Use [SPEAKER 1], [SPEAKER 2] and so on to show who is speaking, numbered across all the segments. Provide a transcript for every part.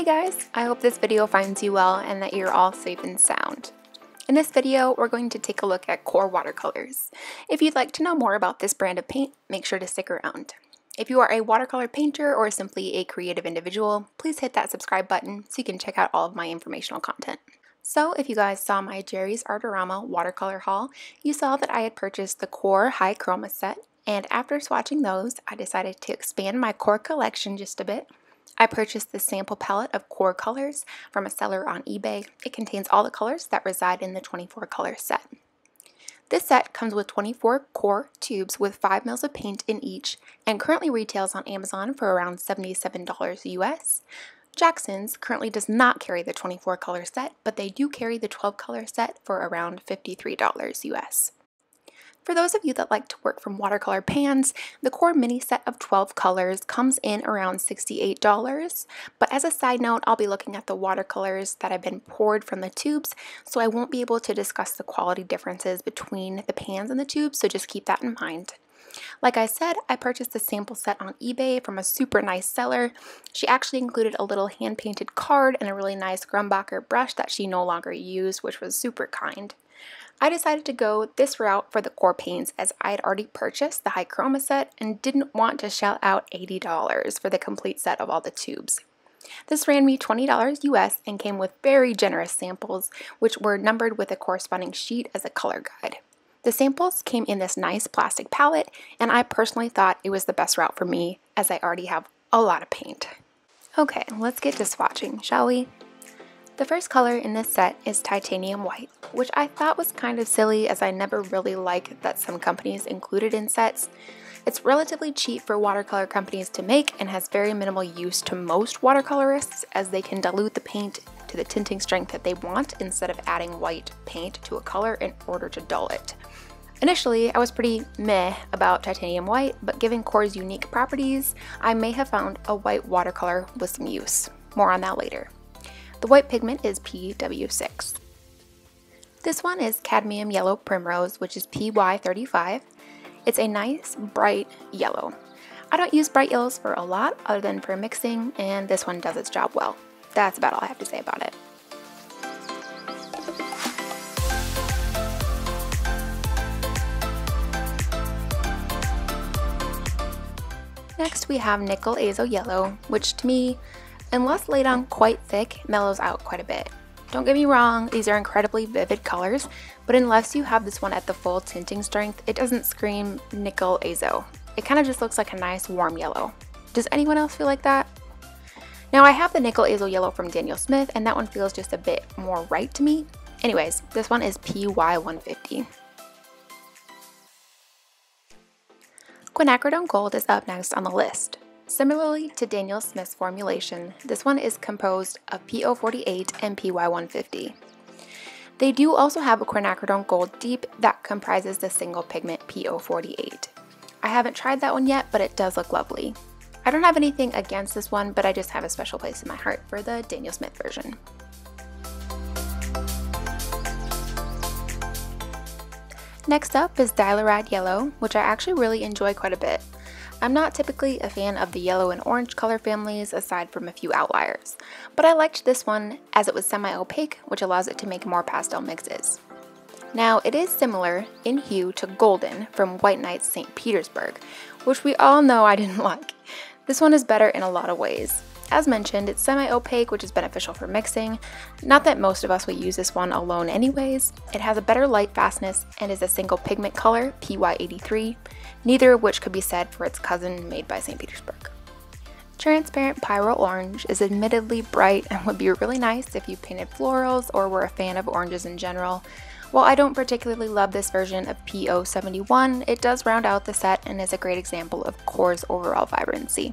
[SPEAKER 1] Hey guys, I hope this video finds you well and that you're all safe and sound. In this video, we're going to take a look at Qor watercolors. If you'd like to know more about this brand of paint, make sure to stick around. If you are a watercolor painter or simply a creative individual, please hit that subscribe button so you can check out all of my informational content. So if you guys saw my Jerry's Artorama watercolor haul, you saw that I had purchased the Qor High Chroma set, and after swatching those, I decided to expand my Qor collection just a bit. I purchased this sample palette of Qor colors from a seller on eBay. It contains all the colors that reside in the 24 color set. This set comes with 24 Qor tubes with 5 mils of paint in each and currently retails on Amazon for around $77 US. Jackson's currently does not carry the 24 color set, but they do carry the 12 color set for around $53 US. For those of you that like to work from watercolor pans, the Qor mini set of 12 colors comes in around $68, but as a side note, I'll be looking at the watercolors that have been poured from the tubes, so I won't be able to discuss the quality differences between the pans and the tubes, so just keep that in mind. Like I said, I purchased the sample set on eBay from a super nice seller. She actually included a little hand-painted card and a really nice Grumbacher brush that she no longer used, which was super kind. I decided to go this route for the Qor paints as I had already purchased the High Chroma set and didn't want to shell out $80 for the complete set of all the tubes. This ran me $20 US and came with very generous samples, which were numbered with a corresponding sheet as a color guide. The samples came in this nice plastic palette, and I personally thought it was the best route for me as I already have a lot of paint. Okay, let's get to swatching, shall we? The first color in this set is Titanium White, which I thought was kind of silly as I never really like that some companies include it in sets. It's relatively cheap for watercolor companies to make and has very minimal use to most watercolorists as they can dilute the paint to the tinting strength that they want instead of adding white paint to a color in order to dull it. Initially, I was pretty meh about Titanium White, but given Qor's unique properties, I may have found a white watercolor with some use. More on that later. The white pigment is PW6. This one is Cadmium Yellow Primrose, which is PY35. It's a nice, bright yellow. I don't use bright yellows for a lot other than for mixing, and this one does its job well. That's about all I have to say about it. Next we have Nickel Azo Yellow, which to me, unless laid on quite thick, mellows out quite a bit. Don't get me wrong, these are incredibly vivid colors, but unless you have this one at the full tinting strength, it doesn't scream Nickel Azo. It kind of just looks like a nice warm yellow. Does anyone else feel like that? Now I have the Nickel Azo Yellow from Daniel Smith, and that one feels just a bit more right to me. Anyways, this one is PY150. Quinacridone Gold is up next on the list. Similarly to Daniel Smith's formulation, this one is composed of PO48 and PY150. They do also have a Quinacridone Gold Deep that comprises the single pigment PO48. I haven't tried that one yet, but it does look lovely. I don't have anything against this one, but I just have a special place in my heart for the Daniel Smith version. Next up is Dialorad Yellow, which I actually really enjoy quite a bit. I'm not typically a fan of the yellow and orange color families aside from a few outliers, but I liked this one as it was semi-opaque, which allows it to make more pastel mixes. Now it is similar in hue to Golden from White Nights St. Petersburg, which we all know I didn't like. This one is better in a lot of ways. As mentioned, it's semi-opaque, which is beneficial for mixing. Not that most of us will use this one alone anyways. It has a better light fastness and is a single pigment color, PY83, neither of which could be said for its cousin made by St. Petersburg. Transparent Pyro Orange is admittedly bright and would be really nice if you painted florals or were a fan of oranges in general. While I don't particularly love this version of PO71, it does round out the set and is a great example of Qor's overall vibrancy.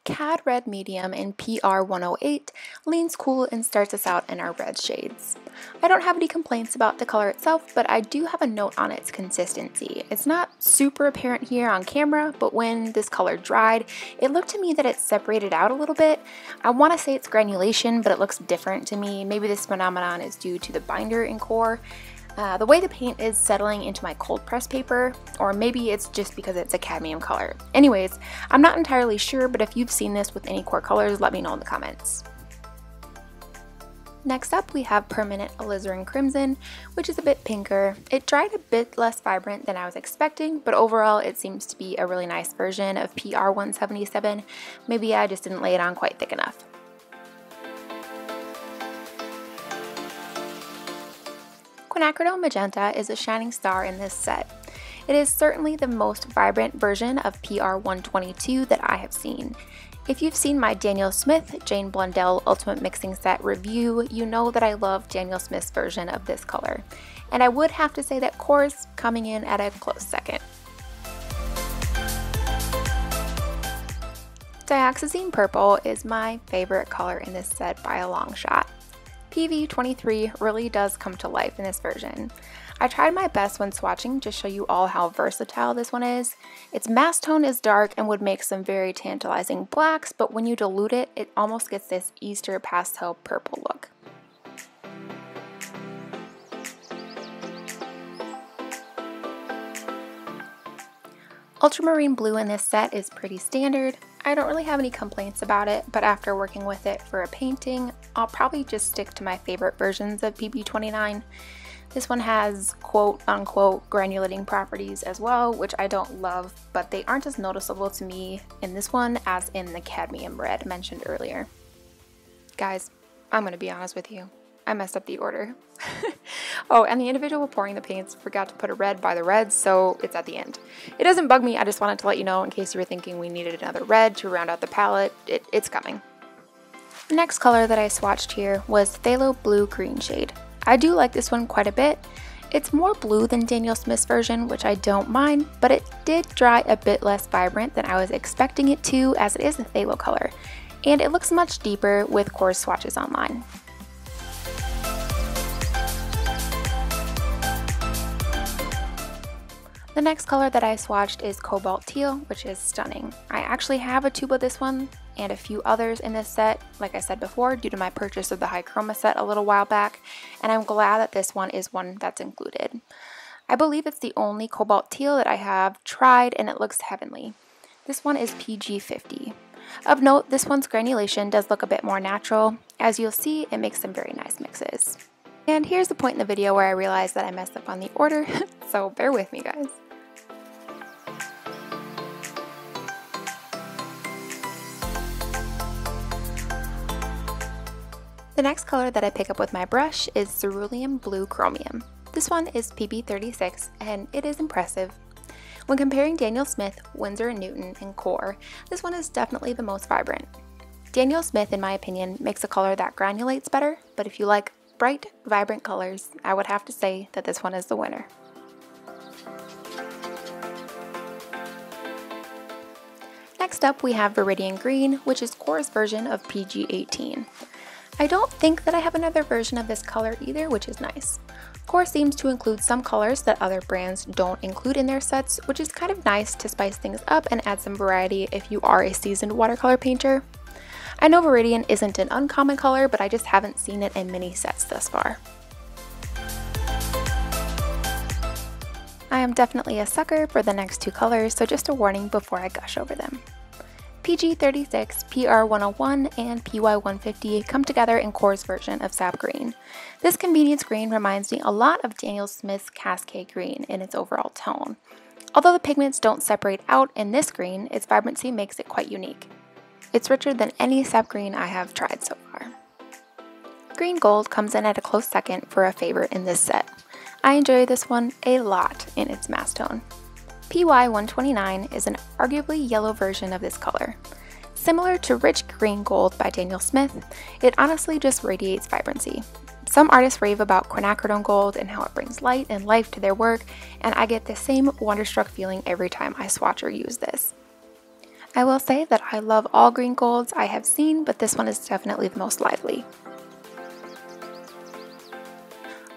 [SPEAKER 1] Cad Red Medium in PR108 leans cool and starts us out in our red shades. I don't have any complaints about the color itself, but I do have a note on its consistency. It's not super apparent here on camera, but when this color dried, it looked to me that it separated out a little bit. I want to say it's granulation, but it looks different to me. Maybe this phenomenon is due to the binder in Qor. The way the paint is settling into my cold press paper, or maybe it's just because it's a cadmium color. Anyways, I'm not entirely sure, but if you've seen this with any core colors, let me know in the comments. Next up, we have Permanent Alizarin Crimson, which is a bit pinker. It dried a bit less vibrant than I was expecting, but overall it seems to be a really nice version of PR 177. Maybe I just didn't lay it on quite thick enough. Quinacridone Magenta is a shining star in this set. It is certainly the most vibrant version of PR 122 that I have seen. If you've seen my Daniel Smith Jane Blundell Ultimate Mixing Set review, you know that I love Daniel Smith's version of this color. And I would have to say that Core's coming in at a close second. Dioxazine Purple is my favorite color in this set by a long shot. PV23 really does come to life in this version. I tried my best when swatching to show you all how versatile this one is. Its mass tone is dark and would make some very tantalizing blacks, but when you dilute it, it almost gets this Easter pastel purple look. Ultramarine Blue in this set is pretty standard. I don't really have any complaints about it, but after working with it for a painting, I'll probably just stick to my favorite versions of PB29. This one has quote-unquote granulating properties as well, which I don't love, but they aren't as noticeable to me in this one as in the cadmium red mentioned earlier. Guys, I'm gonna be honest with you. I messed up the order. Oh, and the individual pouring the paints forgot to put a red by the reds, so it's at the end. It doesn't bug me, I just wanted to let you know in case you were thinking we needed another red to round out the palette. It's coming. The next color that I swatched here was Phthalo Blue Green shade. I do like this one quite a bit. It's more blue than Daniel Smith's version, which I don't mind, but it did dry a bit less vibrant than I was expecting it to, as it is a phthalo color, and it looks much deeper with Core swatches online. The next color that I swatched is Cobalt Teal, which is stunning. I actually have a tube of this one and a few others in this set, like I said before, due to my purchase of the High Chroma set a little while back, and I'm glad that this one is one that's included. I believe it's the only Cobalt Teal that I have tried, and it looks heavenly. This one is PG50. Of note, this one's granulation does look a bit more natural. As you'll see, it makes some very nice mixes. And here's the point in the video where I realized that I messed up on the order, so bear with me, guys. The next color that I pick up with my brush is Cerulean Blue Chromium. This one is PB36 and it is impressive. When comparing Daniel Smith, Winsor & Newton, and Core, this one is definitely the most vibrant. Daniel Smith, in my opinion, makes a color that granulates better, but if you like bright, vibrant colors, I would have to say that this one is the winner. Next up we have Viridian Green, which is Core's version of PG18. I don't think that I have another version of this color either, which is nice. Core seems to include some colors that other brands don't include in their sets, which is kind of nice to spice things up and add some variety if you are a seasoned watercolor painter. I know Viridian isn't an uncommon color, but I just haven't seen it in many sets thus far. I am definitely a sucker for the next two colors, so just a warning before I gush over them. PG36, PR101, and PY150 come together in Core's version of Sap Green. This convenience green reminds me a lot of Daniel Smith's Cascade Green in its overall tone. Although the pigments don't separate out in this green, its vibrancy makes it quite unique. It's richer than any Sap Green I have tried so far. Green Gold comes in at a close second for a favorite in this set. I enjoy this one a lot in its mass tone. PY129 is an arguably yellow version of this color. Similar to Rich Green Gold by Daniel Smith, it honestly just radiates vibrancy. Some artists rave about quinacridone gold and how it brings light and life to their work, and I get the same wonderstruck feeling every time I swatch or use this. I will say that I love all green golds I have seen, but this one is definitely the most lively.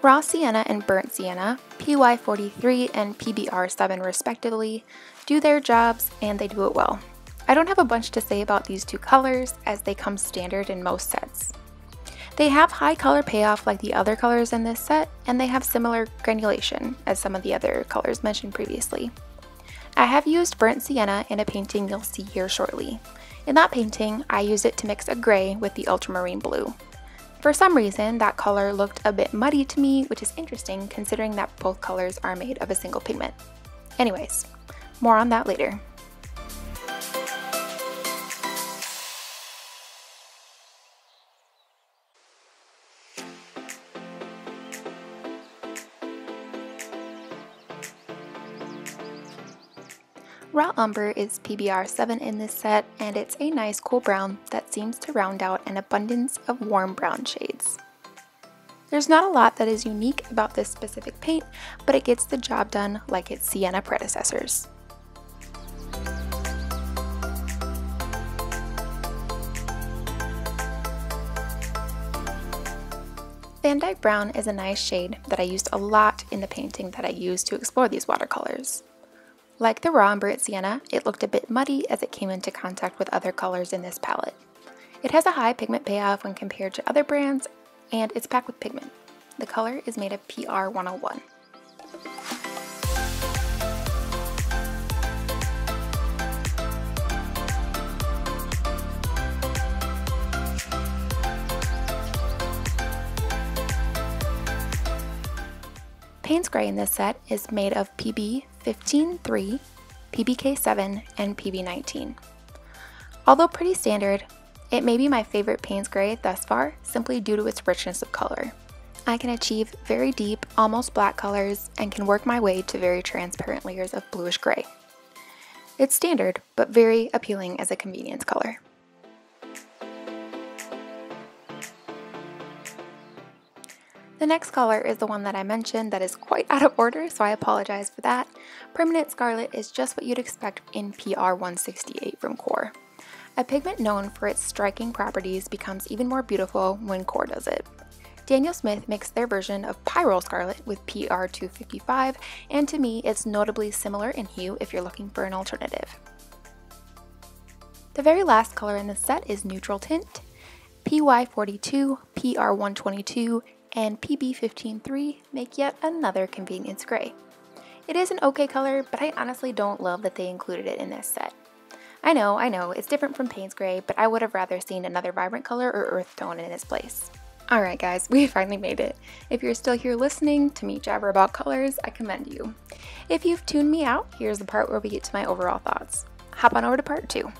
[SPEAKER 1] Raw Sienna and Burnt Sienna, PY43 and PBR7 respectively, do their jobs and they do it well. I don't have a bunch to say about these two colors as they come standard in most sets. They have high color payoff like the other colors in this set, and they have similar granulation as some of the other colors mentioned previously. I have used burnt sienna in a painting you'll see here shortly. In that painting, I used it to mix a gray with the ultramarine blue. For some reason, that color looked a bit muddy to me, which is interesting considering that both colors are made of a single pigment. Anyways, more on that later. Raw Umber is PBR 7 in this set, and it's a nice cool brown that seems to round out an abundance of warm brown shades. There's not a lot that is unique about this specific paint, but it gets the job done like its Sienna predecessors. Van Dyke Brown is a nice shade that I used a lot in the painting that I used to explore these watercolors. Like the Raw Umber at Sienna, it looked a bit muddy as it came into contact with other colors in this palette. It has a high pigment payoff when compared to other brands, and it's packed with pigment. The color is made of PR 101. Payne's Gray in this set is made of PB 15-3, PBK7, and PB19. Although pretty standard, it may be my favorite Payne's Gray thus far simply due to its richness of color. I can achieve very deep, almost black colors and can work my way to very transparent layers of bluish gray. It's standard, but very appealing as a convenience color. The next color is the one that I mentioned that is quite out of order, so I apologize for that. Permanent Scarlet is just what you'd expect in PR 168 from Core. A pigment known for its striking properties becomes even more beautiful when Core does it. Daniel Smith mixed their version of Pyrrole Scarlet with PR 255, and to me it's notably similar in hue if you're looking for an alternative. The very last color in this set is Neutral Tint. PY42, PR 122, and PB15-3 make yet another convenience gray. It is an okay color, but I honestly don't love that they included it in this set. I know, it's different from Payne's Gray, but I would have rather seen another vibrant color or earth tone in its place. Alright guys, we finally made it. If you're still here listening to me jabber about colors, I commend you. If you've tuned me out, here's the part where we get to my overall thoughts. Hop on over to part 2.